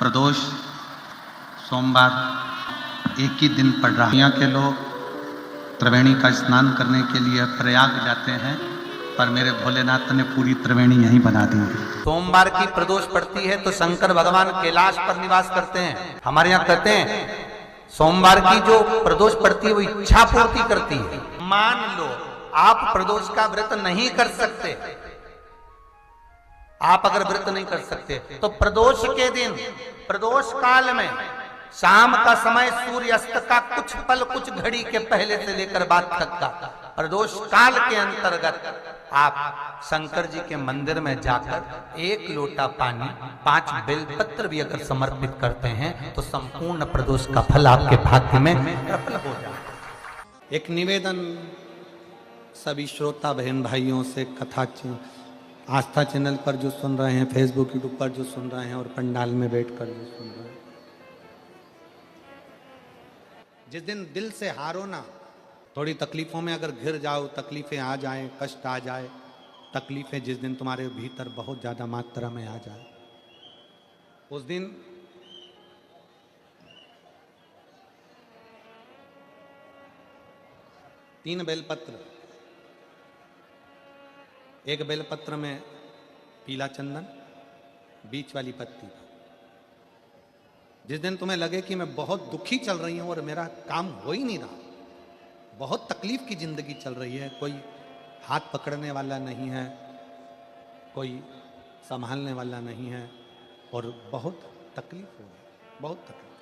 प्रदोष सोमवार एक ही दिन पड़ रहा है। यहाँ के लोग त्रिवेणी का स्नान करने के लिए प्रयाग जाते हैं, पर मेरे भोलेनाथ ने पूरी त्रिवेणी यहीं बना दी है। सोमवार की प्रदोष पड़ती है तो शंकर भगवान कैलाश पर निवास करते हैं। हमारे यहाँ कहते हैं सोमवार की जो प्रदोष पड़ती है वो इच्छा पूर्ति करती है। मान लो आप प्रदोष का व्रत नहीं कर सकते, आप अगर व्रत नहीं कर सकते तो प्रदोष के दिन, प्रदोष काल में शाम का समय सूर्यास्त का कुछ पल, कुछ घड़ी के पहले से लेकर बाद तक का प्रदोष काल के अंतर्गत आप शंकर जी के मंदिर में जाकर एक लोटा पानी, 5 बेलपत्र भी अगर समर्पित करते हैं तो संपूर्ण प्रदोष का फल आपके भाग्य में प्रबल हो जाए। एक निवेदन सभी श्रोता बहन भाइयों से, कथा आस्था चैनल पर जो सुन रहे हैं, फेसबुक यूट्यूब पर जो सुन रहे हैं और पंडाल में बैठकर जो सुन रहे हैं, जिस दिन दिल से हारो ना, थोड़ी तकलीफों में अगर घिर जाओ, तकलीफें आ जाएं, कष्ट आ जाए, तकलीफें जिस दिन तुम्हारे भीतर बहुत ज्यादा मात्रा में आ जाए, उस दिन तीन बेलपत्र, एक बेलपत्र में पीला चंदन, बीच वाली पत्ती। जिस दिन तुम्हें लगे कि मैं बहुत दुखी चल रही हूं और मेरा काम हो ही नहीं रहा, बहुत तकलीफ की जिंदगी चल रही है, कोई हाथ पकड़ने वाला नहीं है, कोई संभालने वाला नहीं है और बहुत तकलीफ हो रही, बहुत तकलीफ।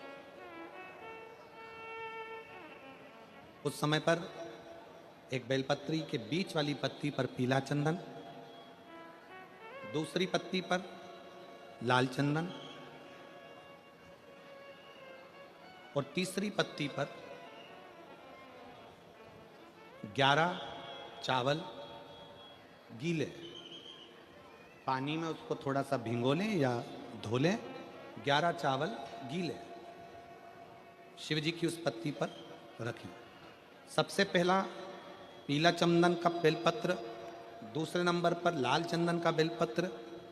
उस समय पर एक बेलपत्री के बीच वाली पत्ती पर पीला चंदन, दूसरी पत्ती पर लाल चंदन और तीसरी पत्ती पर 11 चावल गीले, पानी में उसको थोड़ा सा भिगो लें या धो लें, 11 चावल गीले शिव जी की उस पत्ती पर रखें। सबसे पहला पीला चंदन का बेलपत्र, दूसरे नंबर पर लाल चंदन का बेलपत्र,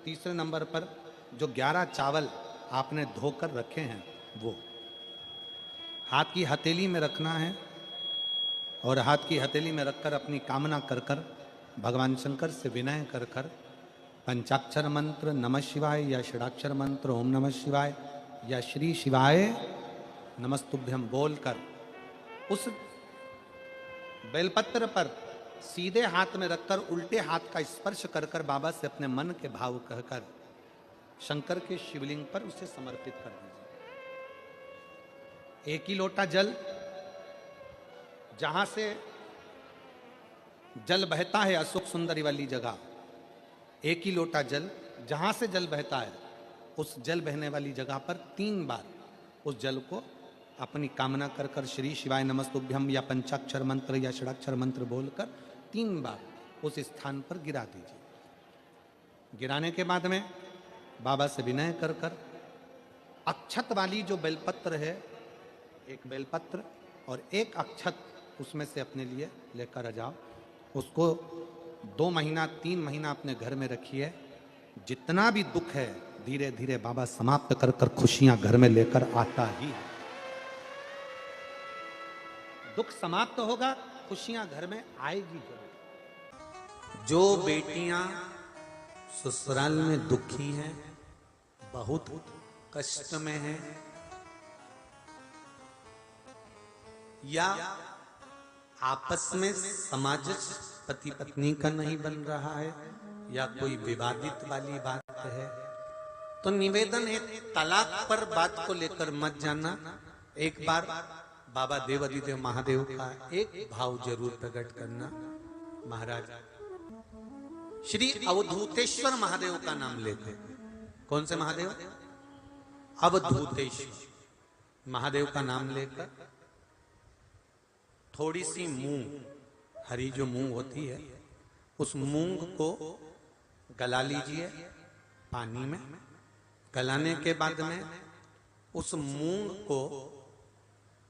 तीसरे नंबर पर जो 11 चावल आपने धोकर रखे हैं वो हाथ की हथेली में रखना है और हाथ की हथेली में रखकर अपनी कामना कर कर भगवान शंकर से विनय कर कर पंचाक्षर मंत्र नमः शिवाय या षडाक्षर मंत्र ओम नमः शिवाय या श्री शिवाय नमस्तुभ्यम बोलकर उस बेलपत्र पर सीधे हाथ में रखकर उल्टे हाथ का स्पर्श कर कर बाबा से अपने मन के भाव कहकर शंकर के शिवलिंग पर उसे समर्पित कर दीजिए। एक ही लोटा जल, जहां से जल बहता है अशोक सुंदरी वाली जगह, एक ही लोटा जल, जहां से जल बहता है उस जल बहने वाली जगह पर 3 बार उस जल को अपनी कामना कर कर श्री शिवाय नमस्तुभ्यम या पंचाक्षर मंत्र या षडाक्षर मंत्र बोलकर 3 बार उस स्थान पर गिरा दीजिए। गिराने के बाद में बाबा से विनय कर कर अक्षत वाली जो बेलपत्र है, एक बेलपत्र और एक अक्षत उसमें से अपने लिए लेकर आ जाओ। उसको 2 महीना 3 महीना अपने घर में रखिए। जितना भी दुख है धीरे धीरे बाबा समाप्त कर कर खुशियां घर में लेकर आता ही है। दुख समाप्त होगा, खुशियां घर में आएगी जरूर। जो बेटियां ससुराल में दुखी हैं, बहुत कष्ट में हैं या आपस में सामंजस्य पति पत्नी का नहीं बन रहा है या कोई विवादित वाली बात है, तो निवेदन है तलाक पर बात को लेकर मत जाना। एक बार बाबा देवाधिदेव महादेव का एक भाव जरूर प्रकट करना। महाराज श्री अवधूतेश्वर महादेव का नाम लेते। कौन से महादेव? अवधूतेश्वर महादेव का नाम लेकर थोड़ी सी मूंग, हरी जो मूंग होती है, उस मूंग को गला लीजिए पानी में। गलाने के बाद में उस मूंग को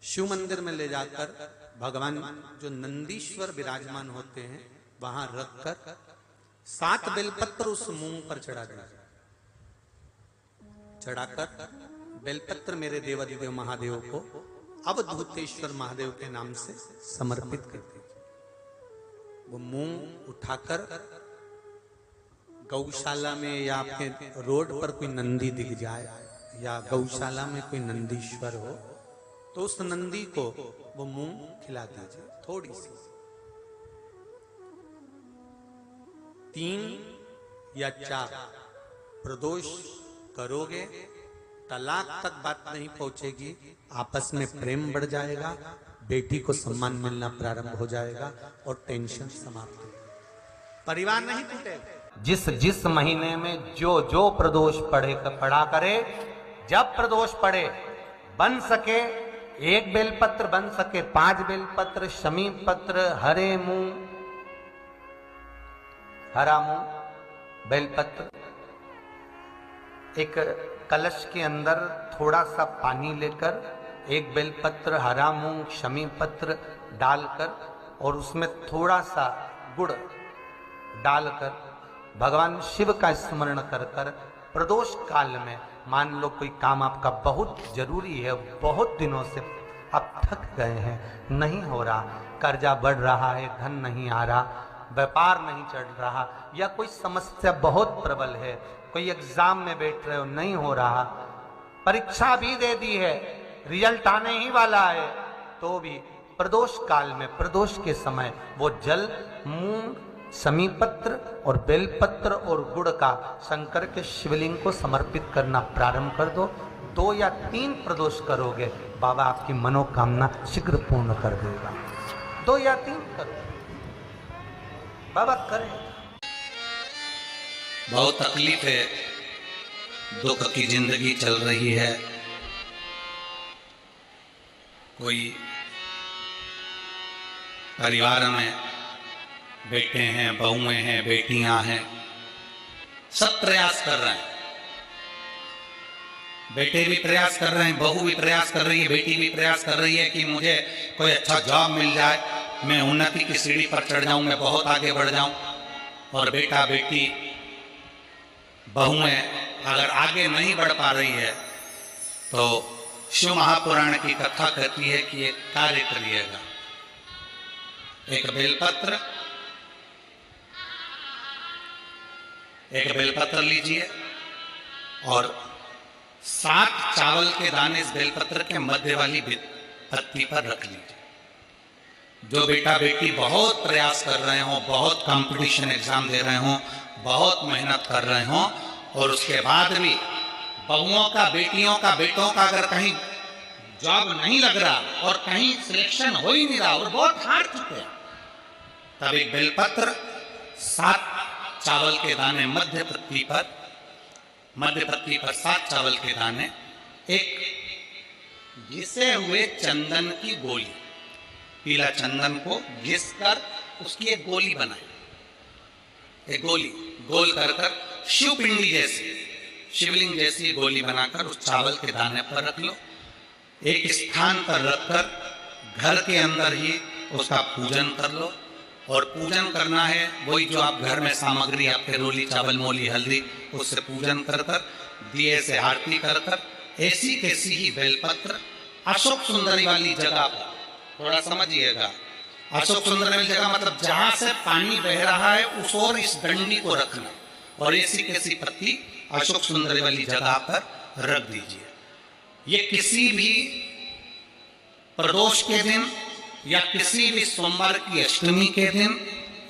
शिव मंदिर में ले जाकर भगवान जो नंदीश्वर विराजमान होते हैं वहां रखकर 7 बेलपत्र उस मूंग पर चढ़ा दीजिए। चढ़ाकर बेलपत्र मेरे देवाधिदेव महादेव को अवधूतेश्वर महादेव के नाम से समर्पित कर दीजिए। वो मूंग उठाकर गौशाला में या आपके रोड पर कोई नंदी दिख जाए या गौशाला में कोई नंदीश्वर हो तो उस नंदी को वो मूंग खिला दीजिए थोड़ी सी। 3 या 4 प्रदोष करोगे, तलाक तक बात नहीं पहुंचेगी, आपस में प्रेम बढ़ जाएगा, बेटी को सम्मान मिलना प्रारंभ हो जाएगा और टेंशन समाप्त हो जाएगी, परिवार नहीं टूटेगा। जिस जिस महीने में जो जो प्रदोष पढ़ा करे, जब प्रदोष पढ़े, बन सके 1 बेलपत्र, बन सके 5 बेलपत्र, शमी पत्र, हरे मूंग, हरा मूंग, बेलपत्र, एक कलश के अंदर थोड़ा सा पानी लेकर 1 बेलपत्र, हरा मूंग, शमी पत्र डालकर और उसमें थोड़ा सा गुड़ डालकर भगवान शिव का स्मरण कर कर प्रदोष काल में, मान लो कोई काम आपका बहुत जरूरी है, बहुत दिनों से आप थक गए हैं, नहीं हो रहा, कर्जा बढ़ रहा है, धन नहीं आ रहा, व्यापार नहीं चढ़ रहा, या कोई समस्या बहुत प्रबल है, कोई एग्जाम में बैठ रहे हो नहीं हो रहा, परीक्षा भी दे दी है, रिजल्ट आने ही वाला है, तो भी प्रदोष काल में, प्रदोष के समय वो जल मूंग, शमी पत्र और बेलपत्र और गुड़ का शंकर के शिवलिंग को समर्पित करना प्रारंभ कर दो। 2 या 3 प्रदोष करोगे, बाबा आपकी मनोकामना शीघ्र पूर्ण कर देगा। 2 या 3 करो, बाबा करेगा। बहुत तकलीफ है, दुख की जिंदगी चल रही है, कोई परिवार में बेटे हैं, बहुएं हैं, बेटियां हैं, सब प्रयास कर रहे हैं, बेटे भी प्रयास कर रहे हैं, बहू भी प्रयास कर रही है, बेटी भी प्रयास कर रही है कि मुझे कोई अच्छा जॉब मिल जाए, मैं उन्नति की सीढ़ी पर चढ़ जाऊं, मैं बहुत आगे बढ़ जाऊं। और बेटा बेटी बहुएं अगर आगे नहीं बढ़ पा रही है तो शिव महापुराण की कथा कहती है कि एक कार्य करिएगा, एक बेलपत्र लीजिए और 7 चावल के दाने इस बेलपत्र के मध्य वाली पत्ती पर रख लीजिए। जो बेटा बेटी बहुत प्रयास कर रहे हो, बहुत कंपटीशन एग्जाम दे रहे हो, बहुत मेहनत कर रहे हो और उसके बाद भी बहुओं का, बेटियों का, बेटों का अगर कहीं जॉब नहीं लग रहा और कहीं सिलेक्शन हो ही नहीं रहा और बहुत हार चुके हैं, तब एक बेलपत्र 7 चावल के दाने मध्य पत्ती पर 7 चावल के दाने, एक घिसे हुए चंदन की गोली, पीला चंदन को घिस कर उसकी एक गोली बनाए, एक गोली गोल कर शिव पिंडी जैसी, शिवलिंग जैसी गोली बनाकर उस चावल के दाने पर रख लो। एक स्थान पर रखकर घर के अंदर ही उसका पूजन कर लो। और पूजन करना है वही जो आप घर में सामग्री आपके रोली, चावल, मोली, हल्दी, उससे पूजन कर दिए से आरती कर ऐसी कैसी ही बेलपत्र अशोक सुंदरी वाली जगह पर, थोड़ा समझिएगा, अशोक सुंदरी वाली जगह मतलब जहां से पानी बह रहा है उस ओर इस डंडी को रखना और ऐसी कैसी पत्ती अशोक सुंदरी वाली जगह पर रख दीजिए। ये किसी भी प्रदोष के दिन या किसी भी सोमवार की अष्टमी के दिन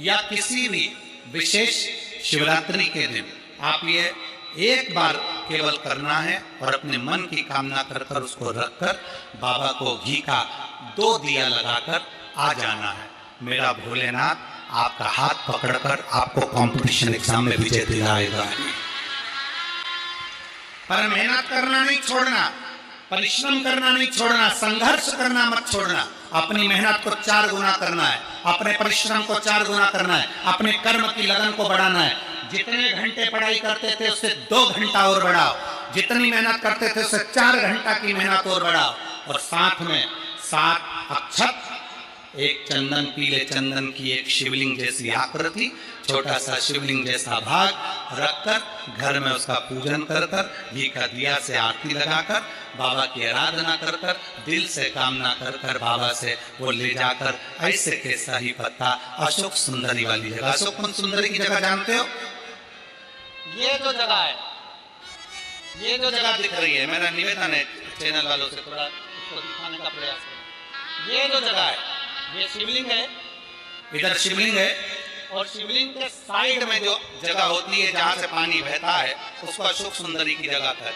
या किसी भी विशेष शिवरात्रि के दिन आप ये एक बार केवल करना है और अपने मन की कामना कर उसको रखकर बाबा को घी का 2 दिया लगाकर आ जाना है। मेरा भोलेनाथ आपका हाथ पकड़कर आपको कंपटीशन एग्जाम में विजय दिलाएगा। पर मेहनत करना नहीं छोड़ना, परिश्रम करना नहीं छोड़ना, संघर्ष करना मत छोड़ना। अपनी मेहनत को 4 गुना करना है, अपने परिश्रम को 4 गुना करना है, अपने कर्म की लगन को बढ़ाना है। जितने घंटे पढ़ाई करते थे उससे 2 घंटा और बढ़ाओ, जितनी मेहनत करते थे उससे 4 घंटा की मेहनत और बढ़ाओ। और साथ में 7 अक्षत एक चंदन, पीले चंदन की एक शिवलिंग जैसी आकृति, छोटा सा शिवलिंग जैसा भाग रखकर घर में उसका पूजन कर कर, घी का दिया से आरती लगाकर, बाबा की आराधना कर कर, दिल से कामना कर कर बाबा से वो ले जाकर ऐसे के सही पत्ता अशोक सुंदरी वाली जगह, अशोक सुंदरी की जगह जानते हो? ये जो जगह है, ये जो जगह दिख रही है, मेरा निवेदन है चैनल वालों से थोड़ा इसको दिखाने का प्रयास करें। ये जो जगह है, ये शिवलिंग है, इधर शिवलिंग है, और शिवलिंग के साइड में जो जगह होती है जहां से पानी बहता है उसको अशोक सुंदरी की जगह कहते हैं।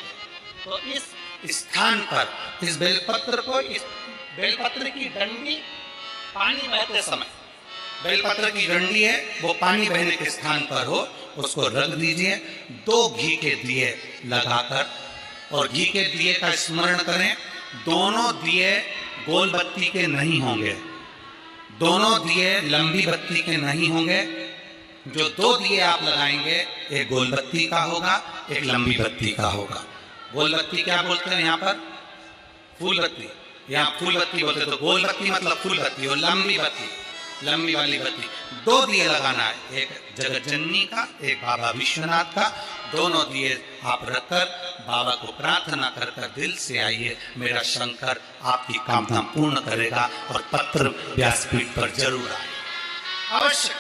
तो इस स्थान पर इस बेलपत्र को, इस बेलपत्र की डंडी पानी बहते समय, बेलपत्र की डंडी है वो पानी बहने के स्थान पर हो, उसको रख दीजिए। 2 घी के दिए लगाकर, और घी के दिए का स्मरण करें। दोनों दिए गोल बत्ती के नहीं होंगे, दोनों दिए लंबी बत्ती के नहीं होंगे। जो 2 दिए आप लगाएंगे, एक गोल बत्ती का होगा, एक लंबी बत्ती का होगा। गोल बत्ती क्या बोलते हैं यहाँ पर? फूल बत्ती। यहाँ फूल बत्ती बोलते, तो गोल बत्ती मतलब फूल बत्ती, और लंबी बत्ती, लंबी वाली बत्ती। 2 दिए लगाना है, एक जगत जननी का, एक बाबा विश्वनाथ का। दोनों दिए आप रखकर बाबा को प्रार्थना कर कर दिल से आइए, मेरा शंकर आपकी कामना पूर्ण करेगा, और पत्र व्यासपीठ पर जरूर आए अवश्य।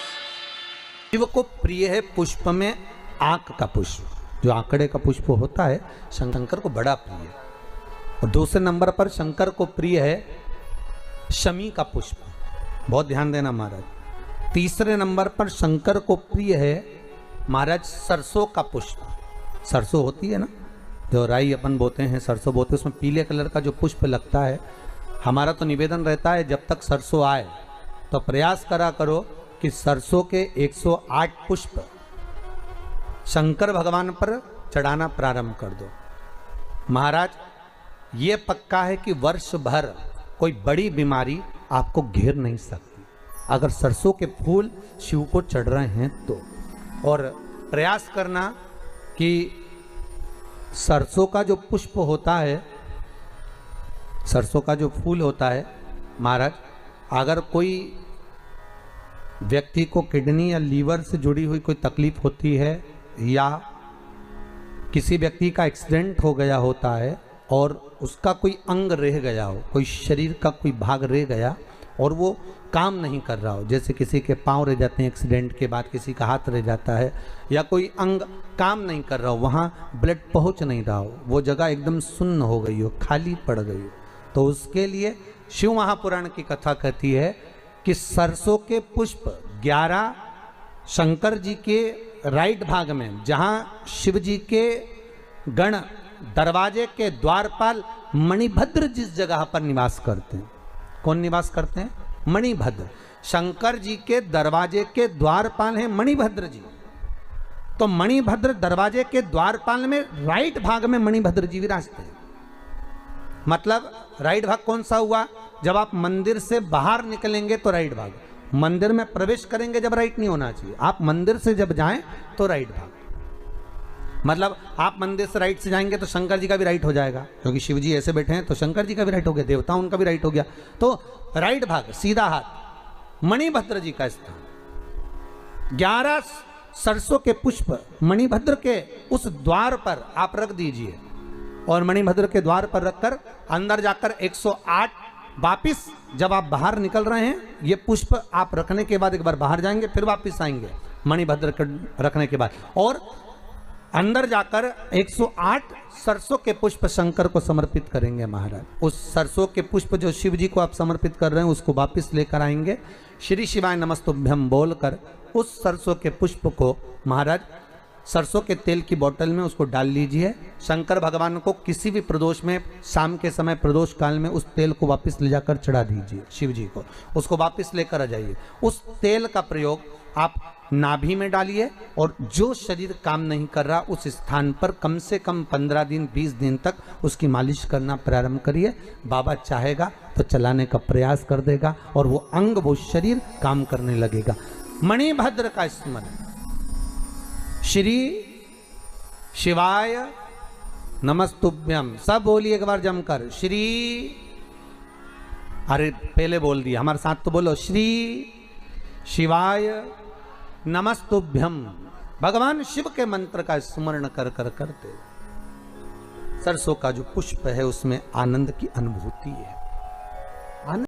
शिव को प्रिय है पुष्प में आंक का पुष्प, जो आंकड़े का पुष्प होता है शंकर को बड़ा प्रिय है। और दूसरे नंबर पर शंकर को प्रिय है शमी का पुष्प, बहुत ध्यान देना महाराज। तीसरे नंबर पर शंकर को प्रिय है महाराज सरसों का पुष्प। सरसों होती है ना, जो राई अपन बोते हैं, सरसों बोते हैं, उसमें पीले कलर का जो पुष्प लगता है। हमारा तो निवेदन रहता है जब तक सरसों आए तो प्रयास करा करो कि सरसों के 108 पुष्प शंकर भगवान पर चढ़ाना प्रारंभ कर दो। महाराज ये पक्का है कि वर्ष भर कोई बड़ी बीमारी आपको घेर नहीं सकती अगर सरसों के फूल शिव को चढ़ रहे हैं तो। और प्रयास करना कि सरसों का जो पुष्प होता है, सरसों का जो फूल होता है महाराज, अगर कोई व्यक्ति को किडनी या लीवर से जुड़ी हुई कोई तकलीफ होती है, या किसी व्यक्ति का एक्सीडेंट हो गया होता है और उसका कोई अंग रह गया हो, कोई शरीर का कोई भाग रह गया और वो काम नहीं कर रहा हो, जैसे किसी के पांव रह जाते हैं एक्सीडेंट के बाद, किसी का हाथ रह जाता है, या कोई अंग काम नहीं कर रहा हो, वहाँ ब्लड पहुँच नहीं रहा हो, वो जगह एकदम सुन्न हो गई हो, खाली पड़ गई हो, तो उसके लिए शिव महापुराण की कथा कहती है कि सरसों के पुष्प 11 शंकर जी के राइट भाग में, जहाँ शिव जी के गण दरवाजे के द्वारपाल मणिभद्र जिस जगह पर निवास करते हैं, कौन निवास करते हैं? मणिभद्र। शंकर जी के दरवाजे के द्वारपाल हैं मणिभद्र जी। तो मणिभद्र दरवाजे के द्वारपाल में राइट भाग में मणिभद्र जी विराजते हैं। मतलब राइट भाग कौन सा हुआ? जब आप मंदिर से बाहर निकलेंगे तो राइट भाग, मंदिर में प्रवेश करेंगे जब राइट नहीं होना चाहिए, आप मंदिर से जब जाएं तो राइट भाग। मतलब आप मंदिर से राइट से जाएंगे तो शंकर जी का भी राइट हो जाएगा, क्योंकि शिव जी ऐसे बैठे हैं तो शंकर जी का भी राइट हो गया, देवता उनका भी राइट हो गया, तो राइट भाग सीधा हाथ मणिभद्र जी का स्थान। 11 सरसों के पुष्प मणिभद्र के उस द्वार पर आप रख दीजिए, और मणिभद्र के द्वार पर रखकर अंदर जाकर 108 वापिस जब आप बाहर निकल रहे हैं, ये पुष्प आप रखने के बाद एक बार बाहर जाएंगे, फिर वापिस आएंगे मणिभद्र के रखने के बाद, और अंदर जाकर 108 सरसों के पुष्प शंकर को समर्पित करेंगे महाराज। उस सरसों के पुष्प जो शिव जी को आप समर्पित कर रहे हैं उसको वापिस लेकर आएंगे, श्री शिवाय नमस्तुभ्यम बोलकर उस सरसों के पुष्प को महाराज सरसों के तेल की बोतल में उसको डाल लीजिए। शंकर भगवान को किसी भी प्रदोष में, शाम के समय प्रदोष काल में उस तेल को वापस ले जाकर चढ़ा दीजिए शिव जी को, उसको वापस लेकर आ जाइए। उस तेल का प्रयोग आप नाभि में डालिए, और जो शरीर काम नहीं कर रहा उस स्थान पर कम से कम 15 दिन 20 दिन तक उसकी मालिश करना प्रारंभ करिए। बाबा चाहेगा तो चलाने का प्रयास कर देगा और वो अंग, वो शरीर काम करने लगेगा। मणिभद्र का स्मरण, श्री शिवाय नमस्तुभ्यम, सब बोलिए एक बार जमकर, श्री अरे पहले बोल दिया, हमारे साथ तो बोलो, श्री शिवाय नमस्तुभ्यम। भगवान शिव के मंत्र का स्मरण कर कर करते सरसों का जो पुष्प है उसमें आनंद की अनुभूति है।